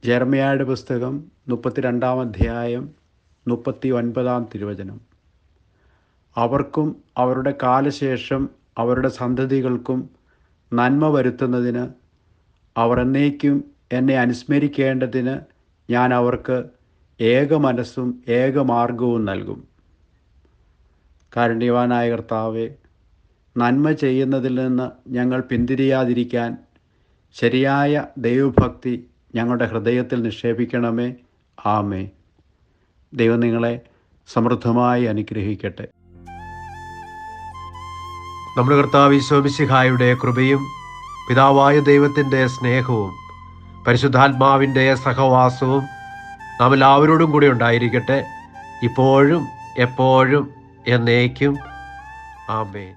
ജെറമ്യായുടെ പുസ്തകം 32-ാം അധ്യായം 39-ാം തിരുവചനം. അവർക്കും അവരുടെ കാലശേഷം അവരുടെ സന്തതികൾക്കും നന്മ വരുത്തുന്നതിന് അവർ എന്നേക്കും എന്നെ അനുസ്മരിക്കേണ്ടതിന് ഞാൻ അവർക്ക് ഏക മനസ്സും ഏക മാർഗവും നൽകും. കാരുണ്യവാനായ കർത്താവേ, നന്മ ചെയ്യുന്നതിൽ നിന്ന് ഞങ്ങൾ പിന്തിരിയാതിരിക്കാൻ ശരിയായ ദൈവഭക്തി ഞങ്ങളുടെ ഹൃദയത്തിൽ നിക്ഷേപിക്കണമേ. ആമേ. ദൈവം നിങ്ങളെ സമൃദ്ധമായി അനുഗ്രഹിക്കട്ടെ. നമ്മുടെ കർത്താവ് ഈശോ മിശിഹായുടെ കൃപയും പിതാവായ ദൈവത്തിൻ്റെ സ്നേഹവും പരിശുദ്ധാത്മാവിൻ്റെ സഹവാസവും നാം എല്ലാവരോടും കൂടി ഉണ്ടായിരിക്കട്ടെ, ഇപ്പോഴും എപ്പോഴും എന്നേക്കും. ആമേൻ.